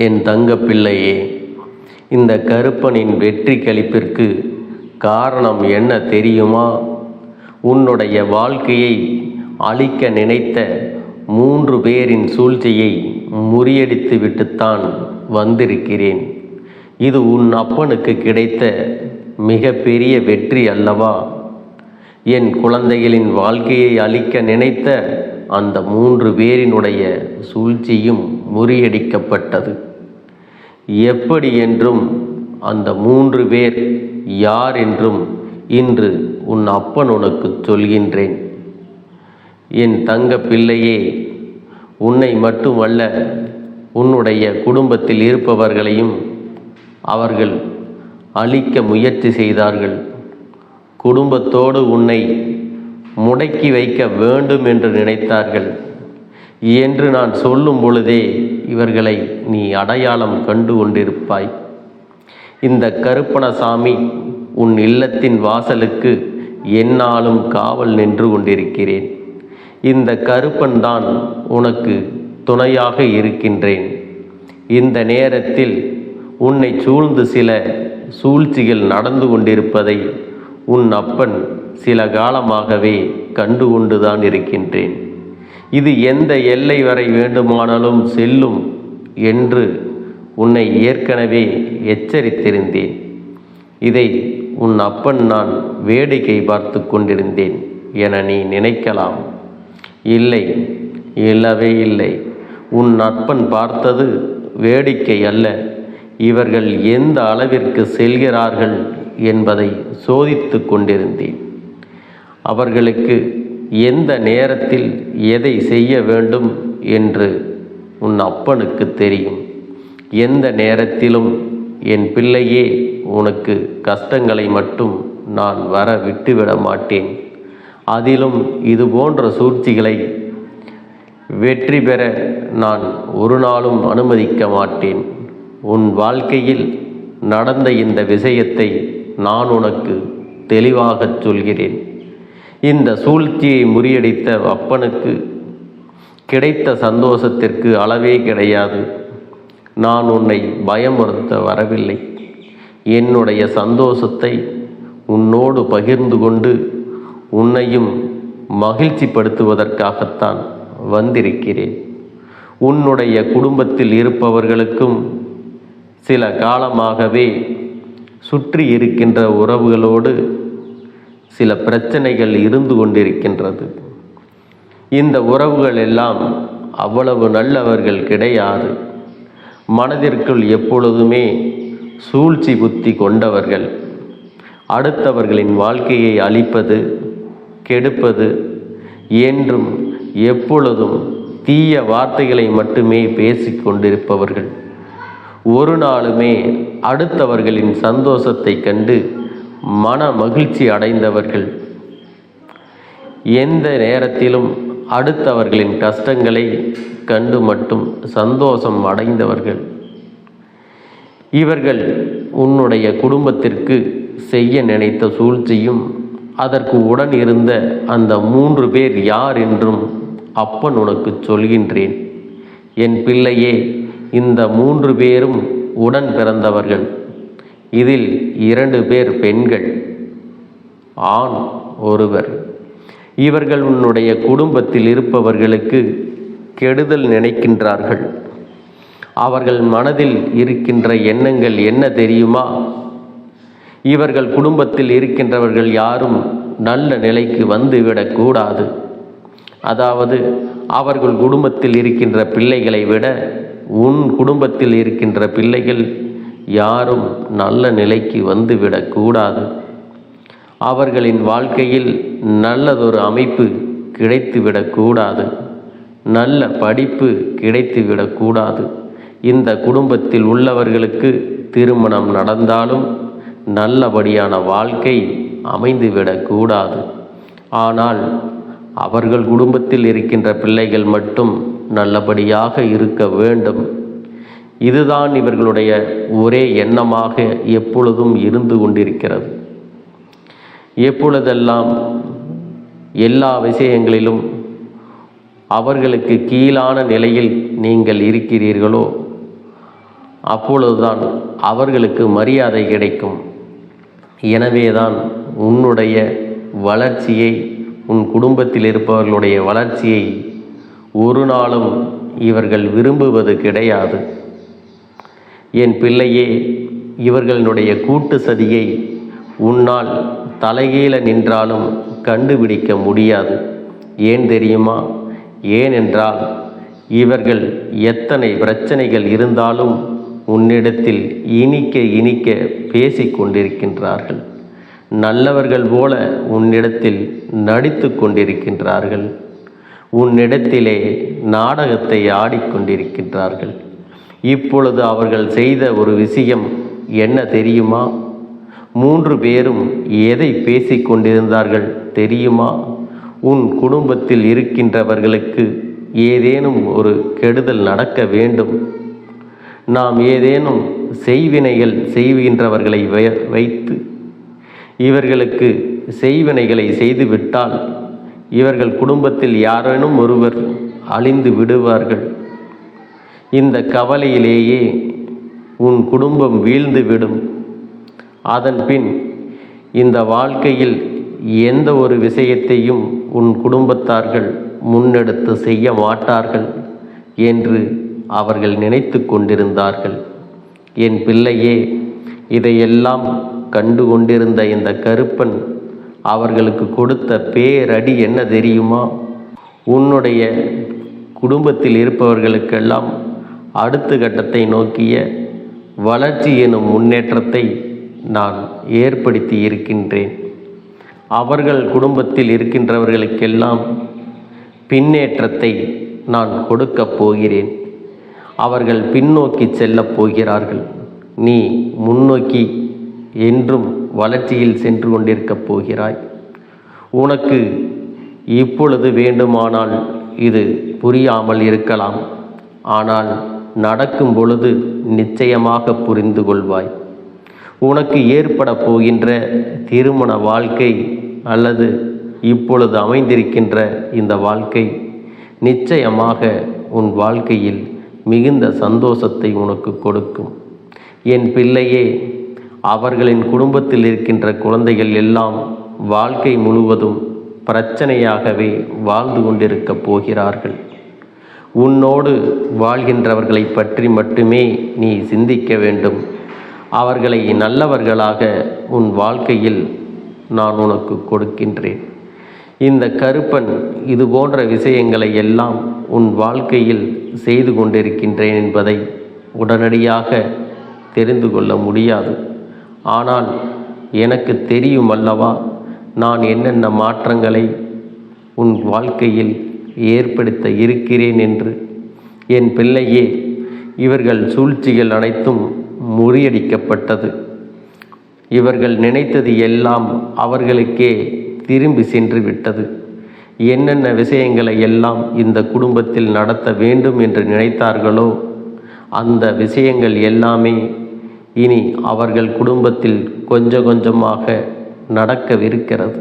என் தங்கப்பிள்ளையே, இந்த கருப்பனின் வெற்றி களிப்பிற்கு காரணம் என்ன தெரியுமா? உன்னுடைய வாழ்க்கையை அழிக்க நினைத்த 3 பேரின் சூழ்ச்சியை முறியடித்து விட்டுத்தான் வந்திருக்கிறேன். இது உன் அப்பனுக்கு கிடைத்த மிகப்பெரிய வெற்றி அல்லவா? என் குழந்தைகளின் வாழ்க்கையை அழிக்க நினைத்த அந்த 3 பேரினுடைய சூழ்ச்சியும் முறியடிக்கப்பட்டது. எப்படி என்றும் அந்த 3 பேர் யார் என்றும் இன்று உன் அப்பன் உனக்கு சொல்கின்றேன். என் தங்க பிள்ளையே, உன்னை மட்டுமல்ல, உன்னுடைய குடும்பத்தில் இருப்பவர்களையும் அவர்கள் அழிக்க முயற்சி செய்தார்கள். குடும்பத்தோடு உன்னை முடக்கி வைக்க வேண்டும் என்று நினைத்தார்கள் என்று நான் சொல்லும் பொழுதே இவர்களை நீ அடையாளம் கண்டு கொண்டிருப்பாய். இந்த கருப்பணசாமி உன் இல்லத்தின் வாசலுக்கு எந்நாளும் காவல் நின்று கொண்டிருக்கிறேன். இந்த கருப்பன் தான் உனக்கு துணையாக இருக்கின்றேன். இந்த நேரத்தில் உன்னை சூழ்ந்து சில சூழ்ச்சிகள் நடந்து கொண்டிருப்பதை உன் அப்பன் சில காலமாகவே கண்டு கொண்டுதான் இருக்கின்றேன். இது எந்த எல்லை வரை வேண்டுமானாலும் செல்லும் என்று உன்னை ஏற்கனவே எச்சரித்திருந்தேன். இதை உன் அப்பன் நான் வேடிக்கை பார்த்து கொண்டிருந்தேன் என நீ நினைக்கலாம். இல்லை, இல்லவே இல்லை. உன் அப்பன் பார்த்தது வேடிக்கை அல்ல. இவர்கள் எந்த அளவிற்கு செல்கிறார்கள் என்பதை சோதித்து கொண்டிருந்தேன். அவர்களுக்கு எந்த நேரத்தில் எதை செய்ய வேண்டும் என்று உன் அப்பனுக்கு தெரியும். எந்த நேரத்திலும் என் பிள்ளையே, உனக்கு கஷ்டங்களை மட்டும் நான் வர விட்டுவிட மாட்டேன். அதிலும் இது போன்ற சூழ்ச்சிகளை வெற்றி பெற நான் ஒரு நாளும் அனுமதிக்க மாட்டேன். உன் வாழ்க்கையில் நடந்த இந்த விஷயத்தை நான் உனக்கு தெளிவாகச் சொல்கிறேன். இந்த சூழ்ச்சியை முறியடித்த அப்பனுக்கு கிடைத்த சந்தோஷத்திற்கு அளவே கிடையாது. நான் உன்னை பயமுறுத்த வரவில்லை. என்னுடைய சந்தோஷத்தை உன்னோடு பகிர்ந்து கொண்டு உன்னையும் மகிழ்ச்சிப்படுத்துவதற்காகத்தான் வந்திருக்கிறேன். உன்னுடைய குடும்பத்தில் இருப்பவர்களுக்கும் சில காலமாகவே சுற்றி இருக்கின்ற உறவுகளோடு சில பிரச்சனைகள் இருந்து கொண்டிருக்கின்றது. இந்த உறவுகள் எல்லாம் அவ்வளவு நல்லவர்கள் கிடையாது. மனதிற்குள் எப்பொழுதுமே சூழ்ச்சி புத்தி கொண்டவர்கள். அடுத்தவர்களின் வாழ்க்கையை அழிப்பது, கெடுப்பது என்றும் எப்பொழுதும் தீய வார்த்தைகளை மட்டுமே பேசிக்கொண்டிருப்பவர்கள். ஒரு நாளுமே அடுத்தவர்களின் சந்தோஷத்தை கண்டு மன மகிழ்ச்சி அடைந்தவர்கள். எந்த நேரத்திலும் அடுத்தவர்களின் கஷ்டங்களை கண்டு மட்டும் சந்தோஷம் அடைந்தவர்கள். இவர்கள் உன்னுடைய குடும்பத்திற்கு செய்ய நினைத்த சூழ்ச்சியும் அதற்கு உடன் இருந்த அந்த 3 பேர் யார் என்றும் அப்பன் உனக்கு சொல்கின்றேன். என் பிள்ளையே, இந்த 3 பேரும் உடன் பிறந்தவர்கள். இதில் 2 பேர் பெண்கள், ஆண் ஒருவர். இவர்கள் உன்னுடைய குடும்பத்தில் இருப்பவர்களுக்கு கெடுதல் நினைக்கின்றார்கள். அவர்கள் மனதில் இருக்கின்ற எண்ணங்கள் என்ன தெரியுமா? இவர்கள் குடும்பத்தில் இருக்கின்றவர்கள் யாரும் நல்ல நிலைக்கு வந்துவிடக்கூடாது. அதாவது அவர்கள் குடும்பத்தில் இருக்கின்ற பிள்ளைகளை விட உன் குடும்பத்தில் இருக்கின்ற பிள்ளைகள் யாரும் நல்ல நிலைக்கு வந்துவிடக்கூடாது. அவர்களின் வாழ்க்கையில் நல்லதொரு அமைப்பு கிடைத்துவிடக்கூடாது. நல்ல படிப்பு கிடைத்துவிடக்கூடாது. இந்த குடும்பத்தில் உள்ளவர்களுக்கு திருமணம் நடந்தாலும் நல்லபடியான வாழ்க்கை அமைந்துவிடக்கூடாது. ஆனால் அவர்கள் குடும்பத்தில் இருக்கின்ற பிள்ளைகள் மட்டும் நல்லபடியாக இருக்க வேண்டும். இதுதான் இவர்களுடைய ஒரே எண்ணமாக எப்பொழுதும் இருந்து கொண்டிருக்கிறது. எப்பொழுதெல்லாம் எல்லா விஷயங்களிலும் அவர்களுக்கு கீழான நிலையில் நீங்கள் இருக்கிறீர்களோ அப்பொழுதுதான் அவர்களுக்கு மரியாதை கிடைக்கும். எனவேதான் உன்னுடைய வளர்ச்சியை, உன் குடும்பத்தில் இருப்பவர்களுடைய வளர்ச்சியை ஒரு நாளும் இவர்கள் விரும்புவது கிடையாது. என் பிள்ளையே, இவர்களுடைய கூட்டு சதியை உன்னால் தலைகீழ நின்றாலும் கண்டுபிடிக்க முடியாது. ஏன் தெரியுமா? ஏனென்றால் இவர்கள் எத்தனை பிரச்சனைகள் இருந்தாலும் உன்னிடத்தில் இனிக்க இனிக்க பேசிக் கொண்டிருக்கின்றார்கள். நல்லவர்கள் போல உன்னிடத்தில் நடித்து கொண்டிருக்கின்றார்கள். உன்னிடத்திலே நாடகத்தை ஆடிக்கொண்டிருக்கின்றார்கள். இப்பொழுது அவர்கள் செய்த ஒரு விஷயம் என்ன தெரியுமா? 3 பேரும் எதை பேசிக் கொண்டிருந்தார்கள் தெரியுமா? உன் குடும்பத்தில் இருக்கின்றவர்களுக்கு ஏதேனும் ஒரு கெடுதல் நடக்க வேண்டும், நாம் ஏதேனும் செய்வினைகள் செய்கின்றவர்களை வைத்து இவர்களுக்கு செய்வினைகளை செய்துவிட்டால் இவர்கள் குடும்பத்தில் யாரேனும் ஒருவர் அழிந்து விடுவார்கள். இந்த கவலையிலேயே உன் குடும்பம் வீழ்ந்துவிடும். அதன்பின் இந்த வாழ்க்கையில் எந்த ஒரு விஷயத்தையும் உன் குடும்பத்தார்கள் முன்னெடுத்து செய்ய மாட்டார்கள் என்று அவர்கள் நினைத்து கொண்டிருந்தார்கள். என் பிள்ளையே, இதையெல்லாம் கண்டு கொண்டிருந்த இந்த கருப்பன் அவர்களுக்கு கொடுத்த பேரடி என்ன தெரியுமா? உன்னுடைய குடும்பத்தில் இருப்பவர்களுக்கெல்லாம் அடுத்த கட்டத்தை நோக்கிய வளர்ச்சி எனும் முன்னேற்றத்தை நான் ஏற்படுத்தி இருக்கின்றேன். அவர்கள் குடும்பத்தில் இருக்கின்றவர்களுக்கெல்லாம் பின்னேற்றத்தை நான் கொடுக்கப் போகிறேன். அவர்கள் பின்னோக்கி செல்லப் போகிறார்கள். நீ முன்னோக்கி என்றும் வளர்ச்சியில் சென்று கொண்டிருக்கப் போகிறாய். உனக்கு இப்பொழுது வேண்டுமானால் இது புரியாமல் இருக்கலாம். ஆனால் நடக்கும் பொழுது நிச்சயமாக புரிந்து கொள்வாய். உனக்கு ஏற்பட போகின்ற திருமண வாழ்க்கை அல்லது இப்பொழுது அமைந்திருக்கின்ற இந்த வாழ்க்கை நிச்சயமாக உன் வாழ்க்கையில் மிகுந்த சந்தோஷத்தை உனக்கு கொடுக்கும். என் பிள்ளையே, அவர்களின் குடும்பத்தில் இருக்கின்ற குழந்தைகள் எல்லாம் வாழ்க்கை முழுவதும் பிரச்சனையாகவே வாழ்ந்து கொண்டிருக்கப் போகிறார்கள். உன்னோடு வாழ்கின்றவர்களை பற்றி மட்டுமே நீ சிந்திக்க வேண்டும். அவர்களை நல்லவர்களாக உன் வாழ்க்கையில் நான் உனக்கு கொடுக்கின்றேன். இந்த கருப்பன் இது போன்ற விஷயங்களை எல்லாம் உன் வாழ்க்கையில் செய்து கொண்டிருக்கின்றேன் என்பதை உடனடியாக தெரிந்து கொள்ள முடியாது. ஆனால் எனக்கு தெரியும் அல்லவா, நான் என்னென்ன மாற்றங்களை உன் வாழ்க்கையில் ஏற்படுத்த இருக்கிறேன் என்று. என் பிள்ளையே, இவர்கள் சூழ்ச்சிகள் அனைத்தும் முறியடிக்கப்பட்டது. இவர்கள் நினைத்தது எல்லாம் அவர்களுக்கே திரும்பி சென்று விட்டது. என்னென்ன விஷயங்களை எல்லாம் இந்த குடும்பத்தில் நடத்த வேண்டும் என்று நினைத்தார்களோ அந்த விஷயங்கள் எல்லாமே இனி அவர்கள் குடும்பத்தில் கொஞ்சம் கொஞ்சமாக நடக்கவிருக்கிறது.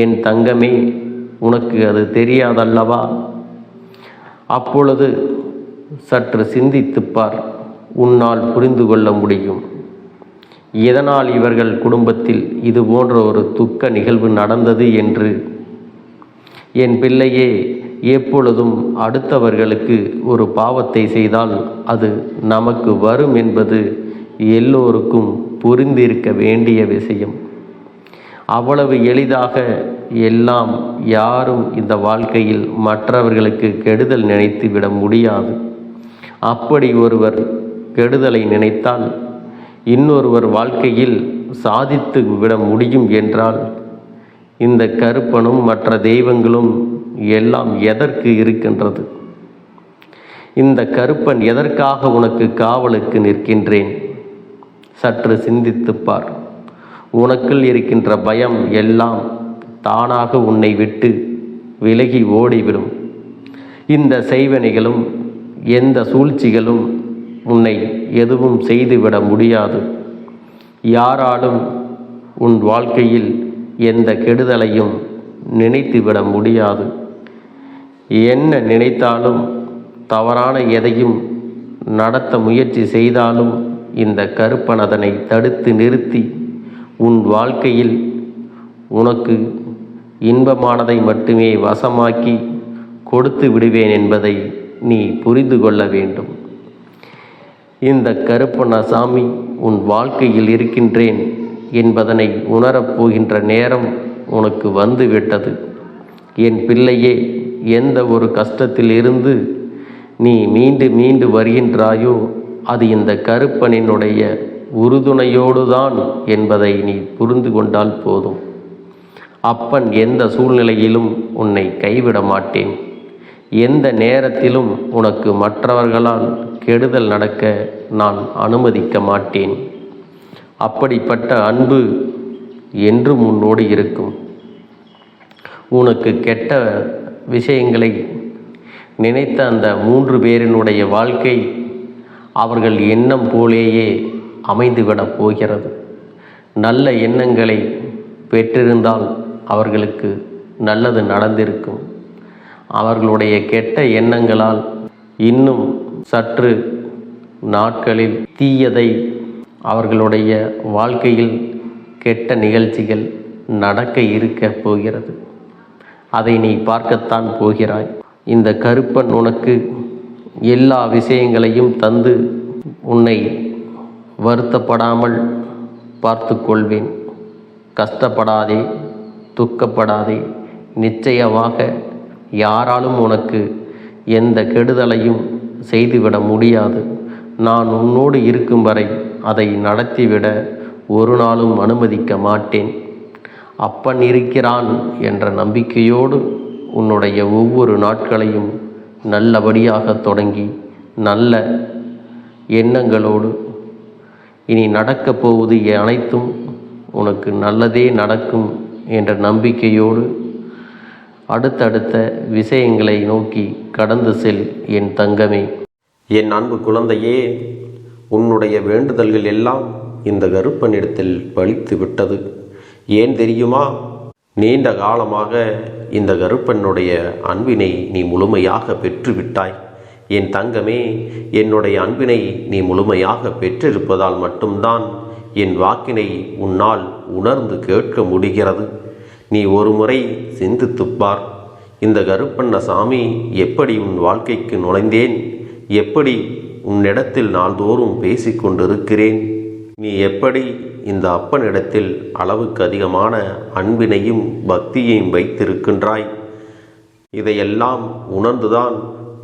என் தங்கமே, உனக்கு அது தெரியாதல்லவா? அப்பொழுது சற்று சிந்தித்துப்பார், உன்னால் புரிந்து கொள்ள முடியும். எதனால் இவர்கள் குடும்பத்தில் இது போன்ற ஒரு துக்க நிகழ்வு நடந்தது என்று. என் பிள்ளையே, எப்பொழுதும் அடுத்தவர்களுக்கு ஒரு பாவத்தை செய்தால் அது நமக்கு வரும் என்பது எல்லோருக்கும் புரிந்திருக்க வேண்டிய விஷயம். அவ்வளவு எளிதாக எல்லாம் யாரும் இந்த வாழ்க்கையில் மற்றவர்களுக்கு கெடுதல் நினைத்து விட முடியாது. அப்படி ஒருவர் கெடுதலை நினைத்தால் இன்னொருவர் வாழ்க்கையில் சாதித்து விட முடியும் என்றால் இந்த கருப்பனும் மற்ற தெய்வங்களும் எல்லாம் எதற்கு இருக்கின்றது? இந்த கருப்பன் எதற்காக உனக்கு காவலுக்கு நிற்கின்றேன்? சற்று சிந்தித்துப்பார். உனக்குள் இருக்கின்ற பயம் எல்லாம் தானாக உன்னை விட்டு விலகி ஓடிவிடும். இந்த செய்வனைகளும் எந்த சூழ்ச்சிகளும் உன்னை எதுவும் செய்துவிட முடியாது. யாராலும் உன் வாழ்க்கையில் எந்த கெடுதலையும் நினைத்துவிட முடியாது. என்ன நினைத்தாலும் தவறான எதையும் நடத்த முயற்சி செய்தாலும் இந்த கருப்பன் அதனை தடுத்து நிறுத்தி உன் வாழ்க்கையில் உனக்கு இன்பமானதை மட்டுமே வசமாக்கி கொடுத்து விடுவேன் என்பதை நீ புரிந்து கொள்ள வேண்டும். இந்த கருப்பண்ணசாமி உன் வாழ்க்கையில் இருக்கின்றேன் என்பதனை உணரப்போகின்ற நேரம் உனக்கு வந்துவிட்டது. என் பிள்ளையே, எந்த ஒரு கஷ்டத்தில் இருந்து நீ மீண்டு வருகின்றாயோ அது இந்த கருப்பனினுடைய உறுதுணையோடு தான் என்பதை நீ புரிந்து கொண்டால் போதும். அப்பன் எந்த சூழ்நிலையிலும் உன்னை கைவிட மாட்டேன். எந்த நேரத்திலும் உனக்கு மற்றவர்களால் கெடுதல் நடக்க நான் அனுமதிக்க மாட்டேன். அப்படிப்பட்ட அன்பு என்றும் உன்னோடு இருக்கும். உனக்கு கெட்ட விஷயங்களை நினைத்த அந்த 3 பேரினுடைய வாழ்க்கை அவர்கள் எண்ணம் போலேயே அமைந்துவிடப் போகிறது. நல்ல எண்ணங்களை பெற்றிருந்தால் அவர்களுக்கு நல்லது நடந்திருக்கும். அவர்களுடைய கெட்ட எண்ணங்களால் இன்னும் சற்று நாட்களில் தீயதை அவர்களுடைய வாழ்க்கையில் கெட்ட நிகழ்ச்சிகள் நடக்க இருக்க போகிறது. அதை நீ பார்க்கத்தான் போகிறாய். இந்த கருப்பன் உனக்கு எல்லா விஷயங்களையும் தந்து உன்னை வருத்தப்படாமல் பார்த்து கொள்வேன். கஷ்டப்படாதே, துக்கப்படாதே. நிச்சயமாக யாராலும் உனக்கு எந்த கெடுதலையும் செய்துவிட முடியாது. நான் உன்னோடு இருக்கும் வரை அதை நடத்திவிட ஒரு நாளும் அனுமதிக்க மாட்டேன். அப்பன் இருக்கிறான் என்ற நம்பிக்கையோடு உன்னுடைய ஒவ்வொரு நாட்களையும் நல்லபடியாக தொடங்கி நல்ல எண்ணங்களோடு இனி நடக்கப் போவது அனைத்தும் உனக்கு நல்லதே நடக்கும் என்ற நம்பிக்கையோடு அடுத்தடுத்த விஷயங்களை நோக்கி கடந்து செல் என் தங்கமே. என் அன்பு குழந்தையே, உன்னுடைய வேண்டுதல்கள் எல்லாம் இந்த கருப்பனிடத்தில் பலித்து விட்டது. ஏன் தெரியுமா? நீண்ட காலமாக இந்த கருப்பனுடைய அன்பினை நீ முழுமையாக பெற்றுவிட்டாய். என் தங்கமே, என்னுடைய அன்பினை நீ முழுமையாக பெற்றிருப்பதால் மட்டும்தான் என் வாக்கினை உன்னால் உணர்ந்து கேட்க முடிகிறது. நீ ஒரு முறை சிந்தித்துப்பார். இந்த கருப்பண்ணசாமி எப்படி உன் வாழ்க்கைக்கு நுழைந்தேன், எப்படி உன்னிடத்தில் நாள்தோறும் பேசிக்கொண்டிருக்கிறேன், நீ எப்படி இந்த அப்பனிடத்தில் அளவுக்கு அதிகமான அன்பினையும் பக்தியையும் வைத்திருக்கின்றாய். இதையெல்லாம் உணர்ந்துதான்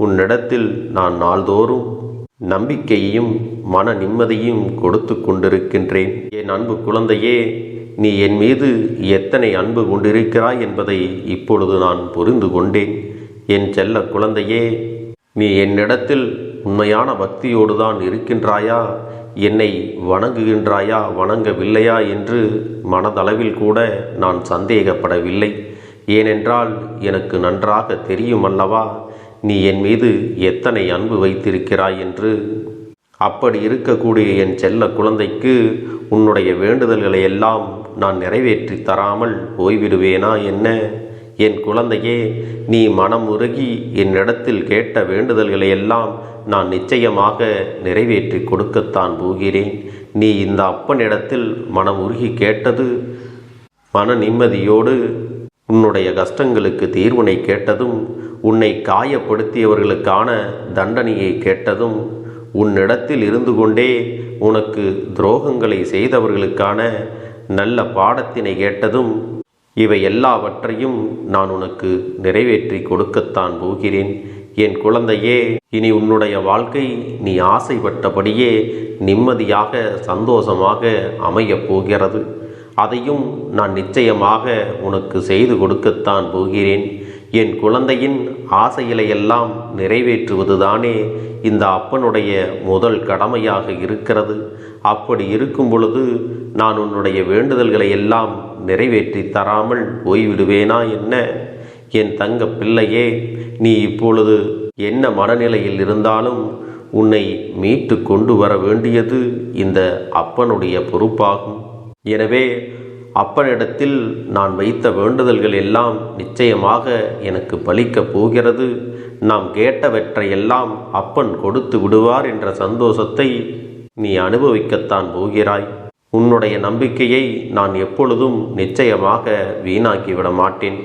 உன்னிடத்தில் நான் நாள்தோறும் நம்பிக்கையையும் மன நிம்மதியும் கொடுத்து கொண்டிருக்கின்றேன். என் அன்பு குழந்தையே, நீ என் மீது எத்தனை அன்பு கொண்டிருக்கிறாய் என்பதை இப்பொழுது நான் புரிந்து கொண்டேன். என் செல்ல குழந்தையே, நீ என்னிடத்தில் உண்மையான பக்தியோடு தான் இருக்கின்றாயா, என்னை வணங்குகின்றாயா வணங்கவில்லையா என்று மனதளவில் கூட நான் சந்தேகப்படவில்லை. ஏனென்றால் எனக்கு நன்றாக தெரியும் அல்லவா நீ என் மீது எத்தனை அன்பு வைத்திருக்கிறாய் என்று. அப்படி இருக்கக்கூடிய என் செல்ல குழந்தைக்கு உன்னுடைய வேண்டுதல்களை எல்லாம் நான் நிறைவேற்றி தராமல் போய்விடுவேனா என்ன? என் குழந்தையே, நீ மனம் உருகி என்னிடத்தில் கேட்ட வேண்டுதல்களை எல்லாம் நான் நிச்சயமாக நிறைவேற்றி கொடுக்கத்தான் போகிறேன். நீ இந்த அப்பனிடத்தில் மனம் உருகி கேட்டது, மன நிம்மதியோடு உன்னுடைய கஷ்டங்களுக்கு தீர்வினை கேட்டதும், உன்னை காயப்படுத்தியவர்களுக்கான தண்டனையை கேட்டதும், உன்னிடத்தில் இருந்து கொண்டே உனக்கு துரோகங்களை செய்தவர்களுக்கான நல்ல பாடத்தினை கேட்டதும், இவை எல்லாவற்றையும் நான் உனக்கு நிறைவேற்றி கொடுக்கத்தான் போகிறேன். என் குழந்தையே, இனி உன்னுடைய வாழ்க்கை நீ ஆசைப்பட்டபடியே நிம்மதியாக சந்தோஷமாக அமையப் போகிறது. அதையும் நான் நிச்சயமாக உனக்கு செய்து கொடுக்கத்தான் போகிறேன். என் குழந்தையின் ஆசைகளையெல்லாம் நிறைவேற்றுவதுதானே இந்த அப்பனுடைய முதல் கடமையாக இருக்கிறது. அப்படி இருக்கும் பொழுது நான் உன்னுடைய வேண்டுதல்களை எல்லாம் நிறைவேற்றி தராமல் போய்விடுவேனா என்ன? என் தங்க பிள்ளையே, நீ இப்பொழுது என்ன மனநிலையில் இருந்தாலும் உன்னை மீட்டு கொண்டு வர வேண்டியது இந்த அப்பனுடைய பொறுப்பாகும். எனவே அப்பனிடத்தில் நான் வைத்த வேண்டுதல்கள் எல்லாம் நிச்சயமாக எனக்கு பலிக்கப் போகிறது. நாம் கேட்டவற்றையெல்லாம் அப்பன் கொடுத்து விடுவார் என்ற சந்தோஷத்தை நீ அனுபவிக்கத்தான் போகிறாய். உன்னுடைய நம்பிக்கையை நான் எப்பொழுதும் நிச்சயமாக வீணாக்கிவிட மாட்டேன்.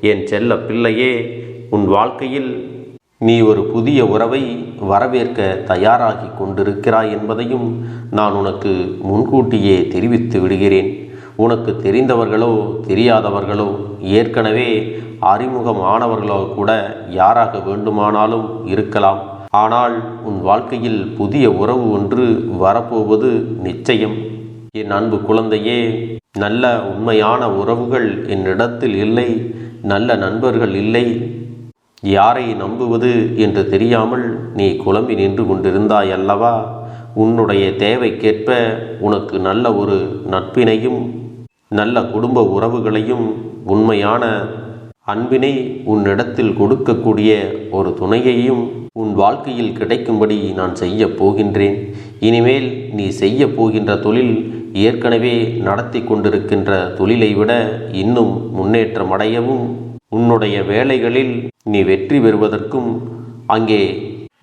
என் செல்ல பிள்ளையே, உன் வாழ்க்கையில் நீ ஒரு புதிய உறவை வரவேற்க தயாராகி கொண்டிருக்கிறாய் என்பதையும் நான் உனக்கு முன்கூட்டியே தெரிவித்து விடுகிறேன். உனக்கு தெரிந்தவர்களோ தெரியாதவர்களோ ஏற்கனவே அறிமுகமானவர்களோ கூட யாராக வேண்டுமானாலும் இருக்கலாம். ஆனால் உன் வாழ்க்கையில் புதிய உறவு ஒன்று வரப்போவது நிச்சயம். என் அன்பு குழந்தையே, நல்ல உண்மையான உறவுகள் என்னிடத்தில் இல்லை, நல்ல நண்பர்கள் இல்லை. யாரை நம்புவது என்று தெரியாமல் நீ குழம்பி நின்று கொண்டிருந்தாய் அல்லவா? உன்னுடைய தேவைக்கேற்ப உனக்கு நல்ல ஒரு நட்பினையும் நல்ல குடும்ப உறவுகளையும் உண்மையான அன்பினை உன்னிடத்தில் கொடுக்கக்கூடிய ஒரு துணையையும் உன் வாழ்க்கையில் கிடைக்கும்படி நான் செய்ய போகின்றேன். இனிமேல் நீ செய்ய போகின்ற தொழில் ஏற்கனவே நடத்தி கொண்டிருக்கின்ற தொழிலை விட இன்னும் முன்னேற்றம் அடையவும், உன்னுடைய வேலைகளில் நீ வெற்றி பெறுவதற்கும் அங்கே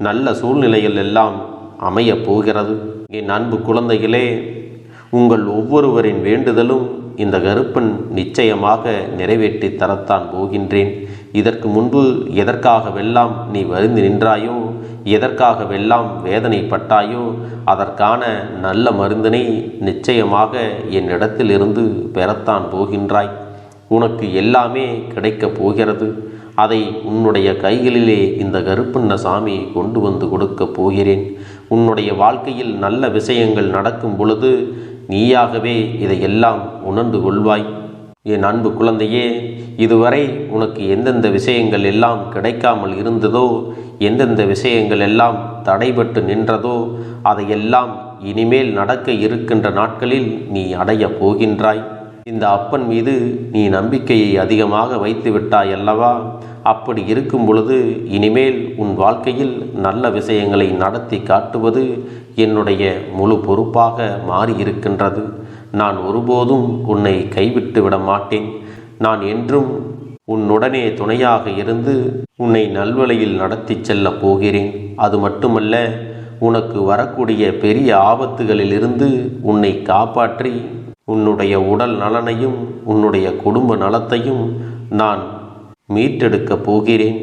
நல்ல சூழ்நிலைகள் எல்லாம் அமையப் போகிறது. என் அன்பு குழந்தைகளே, உங்கள் ஒவ்வொருவரின் வேண்டுதலும் இந்த கருப்பன் நிச்சயமாக நிறைவேற்றி தரத்தான் போகின்றேன். இதற்கு முன்பு எதற்காகவெல்லாம் நீ வருந்தி நின்றாயோ, எதற்காகவெல்லாம் வேதனைப்பட்டாயோ, அதற்கான நல்ல மருந்தினை நிச்சயமாக என்னிடத்திலிருந்து பெறத்தான் போகின்றாய். உனக்கு எல்லாமே கிடைக்கப் போகிறது. அதை உன்னுடைய கைகளிலே இந்த கருப்பண்ண சாமி கொண்டு வந்து கொடுக்கப் போகிறேன். உன்னுடைய வாழ்க்கையில் நல்ல விஷயங்கள் நடக்கும் பொழுது நீயாகவே இதையெல்லாம் உணர்ந்து கொள்வாய். என் அன்பு குழந்தையே, இதுவரை உனக்கு எந்தெந்த விஷயங்கள் எல்லாம் கிடைக்காமல் இருந்ததோ, எந்தெந்த விஷயங்கள் எல்லாம் தடைபட்டு நின்றதோ, அதையெல்லாம் இனிமேல் நடக்க இருக்கின்ற நாட்களில் நீ அடைய போகின்றாய். இந்த அப்பன் மீது நீ நம்பிக்கையை அதிகமாக வைத்து விட்டாய் அல்லவா? அப்படி இருக்கும் பொழுது இனிமேல் உன் வாழ்க்கையில் நல்ல விஷயங்களை நடத்தி காட்டுவது என்னுடைய முழு பொறுப்பாக மாறியிருக்கின்றது. நான் ஒருபோதும் உன்னை கைவிட்டு விட மாட்டேன். நான் என்றும் உன்னுடனே துணையாக இருந்து உன்னை நல்வழியில் நடத்தி செல்லப் போகிறேன். அது மட்டுமல்ல, உனக்கு வரக்கூடிய பெரிய ஆபத்துகளிலிருந்து உன்னை காப்பாற்றி உன்னுடைய உடல் நலனையும் உன்னுடைய குடும்ப நலத்தையும் நான் மீட்டெடுக்கப் போகிறேன்.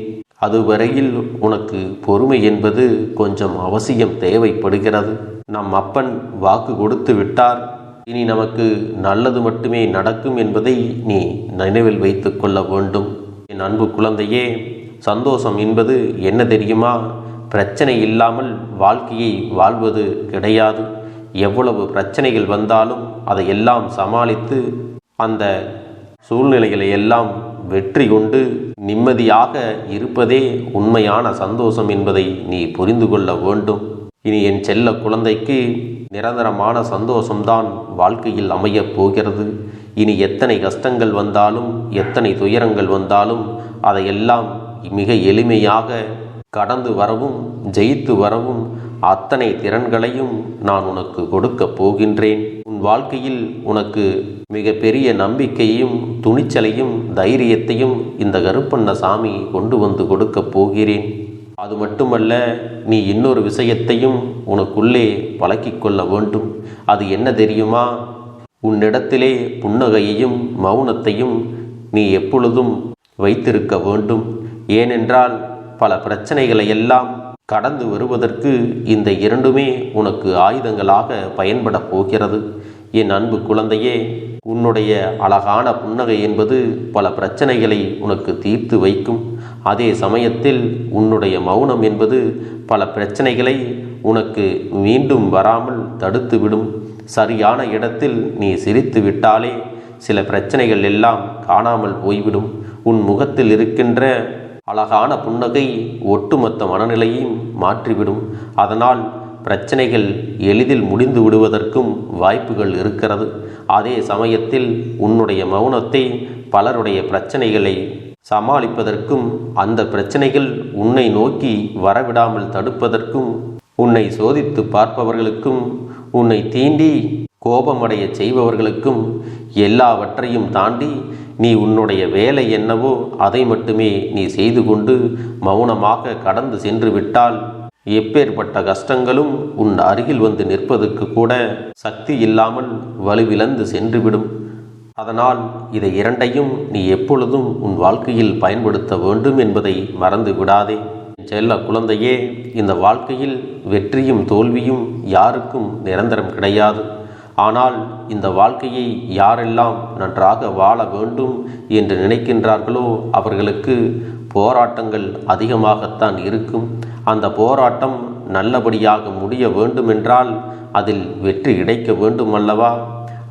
அதுவரையில் உனக்கு பொறுமை என்பது கொஞ்சம் அவசியம் தேவைப்படுகிறது. நம் அப்பன் வாக்கு கொடுத்து விட்டார். இனி நமக்கு நல்லது மட்டுமே நடக்கும் என்பதை நீ நினைவில் வைத்து கொள்ள வேண்டும். என் அன்பு குழந்தையே, சந்தோஷம் என்பது என்ன தெரியுமா? பிரச்சனை இல்லாமல் வாழ்க்கையை வாழ்வது கிடையாது. எவ்வளவு பிரச்சனைகள் வந்தாலும் அதையெல்லாம் சமாளித்து அந்த சூழ்நிலைகளை எல்லாம் வெற்றி கொண்டு நிம்மதியாக இருப்பதே உண்மையான சந்தோஷம் என்பதை நீ புரிந்து கொள்ள வேண்டும். இனி என் செல்ல குழந்தைக்கு நிரந்தரமான சந்தோஷம்தான் வாழ்க்கையில் அமையப் போகிறது. இனி எத்தனை கஷ்டங்கள் வந்தாலும், எத்தனை துயரங்கள் வந்தாலும் அதையெல்லாம் மிக எளிமையாக கடந்து வரவும் ஜெயித்து வரவும் அத்தனை திறன்களையும் நான் உனக்கு கொடுக்கப் போகின்றேன். உன் வாழ்க்கையில் உனக்கு மிக பெரிய நம்பிக்கையும் துணிச்சலையும் தைரியத்தையும் இந்த கருப்பண்ண சாமி கொண்டு வந்து கொடுக்கப் போகிறேன். அது மட்டுமல்ல, நீ இன்னொரு விஷயத்தையும் உனக்குள்ளே பழக்கிக் கொள்ள வேண்டும். அது என்ன தெரியுமா? உன்னிடத்திலே புன்னகையையும் மௌனத்தையும் நீ எப்பொழுதும் வைத்திருக்க வேண்டும். ஏனென்றால் பல பிரச்சனைகளை எல்லாம் கடந்து வருவதற்கு இந்த இரண்டுமே உனக்கு ஆயுதங்களாக பயன்பட போகிறது. என் அன்பு குழந்தையே, உன்னுடைய அழகான புன்னகை என்பது பல பிரச்சனைகளை உனக்கு தீர்த்து வைக்கும். அதே சமயத்தில் உன்னுடைய மௌனம் என்பது பல பிரச்சனைகளை உனக்கு மீண்டும் வராமல் தடுத்துவிடும். சரியான இடத்தில் நீ சிரித்து விட்டாலே சில பிரச்சனைகள் எல்லாம் காணாமல் போய்விடும். உன் முகத்தில் இருக்கின்ற அழகான புன்னகை ஒட்டுமொத்த மனநிலையும் மாற்றிவிடும். அதனால் பிரச்சனைகள் எளிதில் முடிந்து விடுவதற்கும் வாய்ப்புகள் இருக்கிறது. அதே சமயத்தில் உன்னுடைய மௌனத்தை பலருடைய பிரச்சனைகளை சமாளிப்பதற்கும், அந்த பிரச்சனைகள் உன்னை நோக்கி வரவிடாமல் தடுப்பதற்கும், உன்னை சோதித்து பார்ப்பவர்களுக்கும், உன்னை தீண்டி கோபமடைய செய்பவர்களுக்கும் எல்லாவற்றையும் தாண்டி நீ உன்னுடைய வேலை என்னவோ அதை மட்டுமே நீ செய்து கொண்டு மௌனமாக கடந்து சென்று விட்டால் எப்பேற்பட்ட கஷ்டங்களும் உன் அருகில் வந்து நிற்பதற்கு கூட சக்தி இல்லாமல் வலுவிழந்து சென்றுவிடும். அதனால் இதை இரண்டையும் நீ எப்பொழுதும் உன் வாழ்க்கையில் பயன்படுத்த வேண்டும் என்பதை மறந்து விடாதே. செல்ல குழந்தையே, இந்த வாழ்க்கையில் வெற்றியும் தோல்வியும் யாருக்கும் நிரந்தரம் கிடையாது. ஆனால் இந்த வாழ்க்கையை யாரெல்லாம் நன்றாக வாழ வேண்டும் என்று நினைக்கின்றார்களோ அவர்களுக்கு போராட்டங்கள் அதிகமாகத்தான் இருக்கும். அந்த போராட்டம் நல்லபடியாக முடிய வேண்டுமென்றால் அதில் வெற்றி கிடைக்க வேண்டும் அல்லவா?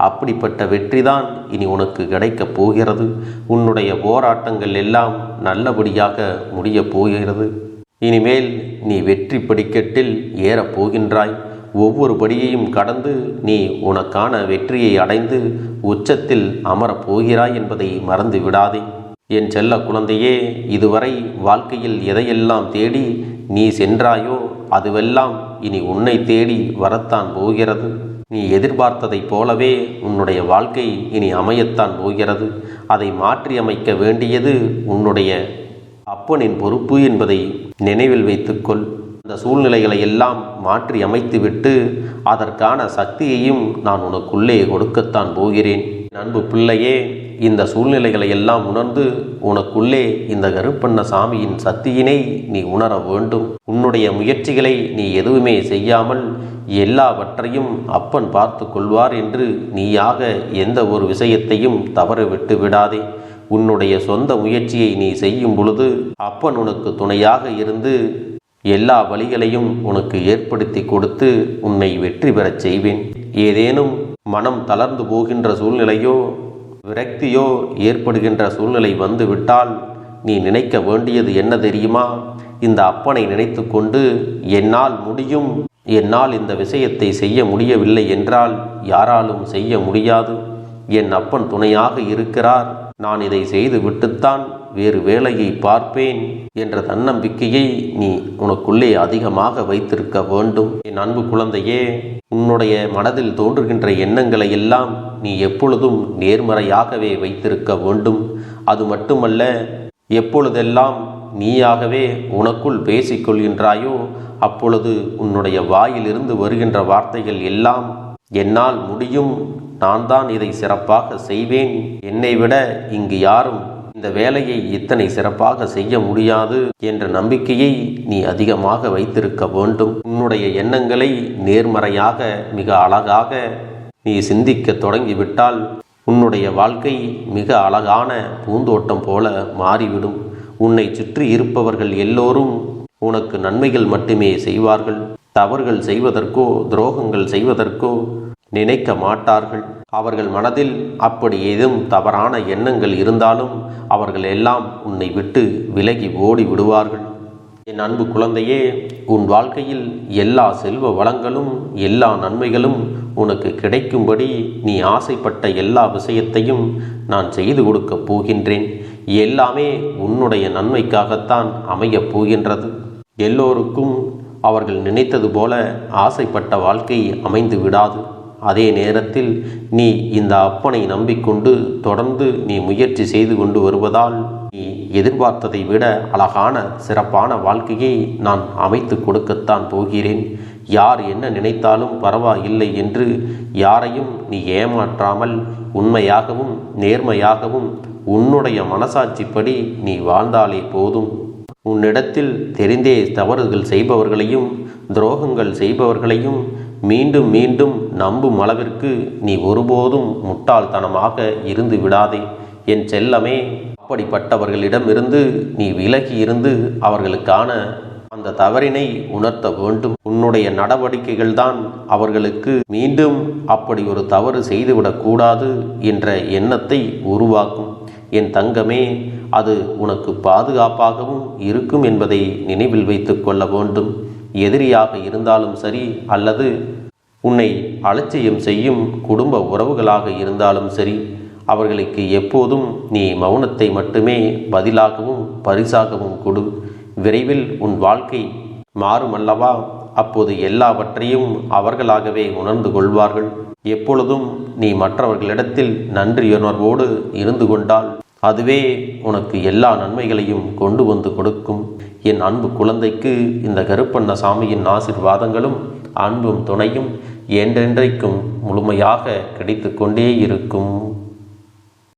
அப்படிப்பட்ட வெற்றிதான் இனி உனக்கு கிடைக்கப் போகிறது. உன்னுடைய போராட்டங்கள் எல்லாம் நல்லபடியாக முடியப் போகிறது. இனிமேல் நீ வெற்றி படிக்கட்டில் ஏறப் போகின்றாய். ஒவ்வொரு படியையும் கடந்து நீ உனக்கான வெற்றியை அடைந்து உச்சத்தில் அமரப் போகிறாய் என்பதை மறந்து விடாதே. என் செல்ல குழந்தையே, இதுவரை வாழ்க்கையில் எதையெல்லாம் தேடி நீ சென்றாயோ அதுவெல்லாம் இனி உன்னை தேடி வரத்தான் போகிறது. நீ எதிர்பார்த்ததைப் போலவே உன்னுடைய வாழ்க்கை இனி அமையத்தான் போகிறது. அதை மாற்றி அமைக்க வேண்டியது உன்னுடைய அப்பனின் பொறுப்பு என்பதை நினைவில் வைத்துக்கொள். அந்த சூழ்நிலைகளை எல்லாம் மாற்றி அமைத்துவிட்டு அதற்கான சக்தியையும் நான் உனக்குள்ளே கொடுக்கத்தான் போகிறேன். அன்பு பிள்ளையே, இந்த சூழ்நிலைகளை எல்லாம் உணர்ந்து உனக்குள்ளே இந்த கருப்பண்ண சாமியின் சக்தியினை நீ உணர வேண்டும். உன்னுடைய முயற்சிகளை நீ எதுவுமே செய்யாமல் எல்லாவற்றையும் அப்பன் பார்த்து கொள்வார் என்று நீயாக எந்த ஒரு விஷயத்தையும் தவற விட்டு விடாதே. உன்னுடைய சொந்த முயற்சியை நீ செய்யும் பொழுது அப்பன் உனக்கு துணையாக இருந்து எல்லா வழிகளையும் உனக்கு ஏற்படுத்தி கொடுத்து உன்னை வெற்றி பெறச் செய்வேன். ஏதேனும் மனம் தளர்ந்து போகின்ற சூழ்நிலையோ விரக்தியோ ஏற்படுகின்ற சூழ்நிலை வந்துவிட்டால் நீ நினைக்க வேண்டியது என்ன தெரியுமா? இந்த அப்பனை நினைத்து கொண்டு என்னால் முடியும், என்னால் இந்த விஷயத்தை செய்ய முடியவில்லை என்றால் யாராலும் செய்ய முடியாது. என் அப்பன் துணையாக இருக்கிறார், நான் இதை செய்து விட்டுத்தான் வேறு வேலையை பார்ப்பேன் என்ற தன்னம்பிக்கையை நீ உனக்குள்ளே அதிகமாக வைத்திருக்க வேண்டும். என் அன்பு குழந்தையே, உன்னுடைய மனதில் தோன்றுகின்ற எண்ணங்களை எல்லாம் நீ எப்பொழுதும் நேர்மறையாகவே வைத்திருக்க வேண்டும். அது மட்டுமல்ல, எப்பொழுதெல்லாம் நீயாகவே உனக்குள் பேசிக்கொள்கின்றாயோ அப்பொழுது உன்னுடைய வாயிலிருந்து வருகின்ற வார்த்தைகள் எல்லாம் என்னால் முடியும், நான் தான் இதை சிறப்பாக செய்வேன், என்னை விட இங்கு யாரும் இந்த வேலையை இத்தனை சிறப்பாக செய்ய முடியாது என்ற நம்பிக்கையை நீ அதிகமாக வைத்திருக்க வேண்டும். உன்னுடைய எண்ணங்களை நேர்மறையாக மிக அழகாக நீ சிந்திக்க தொடங்கிவிட்டால் உன்னுடைய வாழ்க்கை மிக அழகான பூந்தோட்டம் போல மாறிவிடும். உன்னை சுற்றி இருப்பவர்கள் எல்லோரும் உனக்கு நன்மைகள் மட்டுமே செய்வார்கள். தவறுகள் செய்வதற்கோ துரோகங்கள் செய்வதற்கோ நினைக்க மாட்டார்கள். அவர்கள் மனதில் அப்படி ஏதும் தவறான எண்ணங்கள் இருந்தாலும் அவர்கள் எல்லாம் உன்னை விட்டு விலகி ஓடி விடுவார்கள். என் அன்பு குழந்தையே, உன் வாழ்க்கையில் எல்லா செல்வ வளங்களும் எல்லா நன்மைகளும் உனக்கு கிடைக்கும்படி நீ ஆசைப்பட்ட எல்லா விஷயத்தையும் நான் செய்து கொடுக்கப் போகின்றேன். எல்லாமே உன்னுடைய நன்மைக்காகத்தான் அமையப் போகின்றது. எல்லோருக்கும் அவர்கள் நினைத்தது போல ஆசைப்பட்ட வாழ்க்கை அமைந்து விடாது. அதே நேரத்தில் நீ இந்த அப்பனை நம்பிக்கொண்டு தொடர்ந்து நீ முயற்சி செய்து கொண்டு வருவதால் நீ எதிர்பார்த்ததை விட அழகான சிறப்பான வாழ்க்கையை நான் அமைத்து கொடுக்கத்தான் போகிறேன். யார் என்ன நினைத்தாலும் பரவாயில்லை என்று யாரையும் நீ ஏமாற்றாமல் உண்மையாகவும் நேர்மையாகவும் உன்னுடைய மனசாட்சிப்படி நீ வாழ்ந்தாலே போதும். உன்னிடத்தில் தெரிந்தே தவறுகள் செய்பவர்களையும் துரோகங்கள் செய்பவர்களையும் மீண்டும் மீண்டும் நம்பும் அளவிற்கு நீ ஒருபோதும் முட்டாள்தனமாக இருந்து விடாதே. என் செல்லமே, அப்படிப்பட்டவர்களிடமிருந்து நீ விலகி இருந்து அவர்களுக்கான அந்த தவறினை உணர்த்த வேண்டும். உன்னுடைய நடவடிக்கைகள்தான் அவர்களுக்கு மீண்டும் அப்படி ஒரு தவறு செய்துவிடக்கூடாது என்ற எண்ணத்தை உருவாக்கும். என் தங்கமே, அது உனக்கு பாதுகாப்பாகவும் இருக்கும் என்பதை நினைவில் வைத்து கொள்ள வேண்டும். எதிரியாக இருந்தாலும் சரி அல்லது உன்னை அலட்சியம் செய்யும் குடும்ப உறவுகளாக இருந்தாலும் சரி, அவர்களுக்கு எப்போதும் நீ மௌனத்தை மட்டுமே பதிலாகவும் பரிசாகவும் கொடு. விரைவில் உன் வாழ்க்கை மாறுமல்லவா? அப்போது எல்லாவற்றையும் அவர்களாகவே உணர்ந்து கொள்வார்கள். எப்பொழுதும் நீ மற்றவர்களிடத்தில் நன்றியுணர்வோடு இருந்து கொண்டால் அதுவே உனக்கு எல்லா நன்மைகளையும் கொண்டு வந்து கொடுக்கும். என் அன்பு குழந்தைக்கு இந்த கருப்பண்ணசாமியின் ஆசீர்வாதங்களும் அன்பும் துணையும் என்றென்றைக்கும் முழுமையாக கிடைத்து கொண்டே இருக்கும்.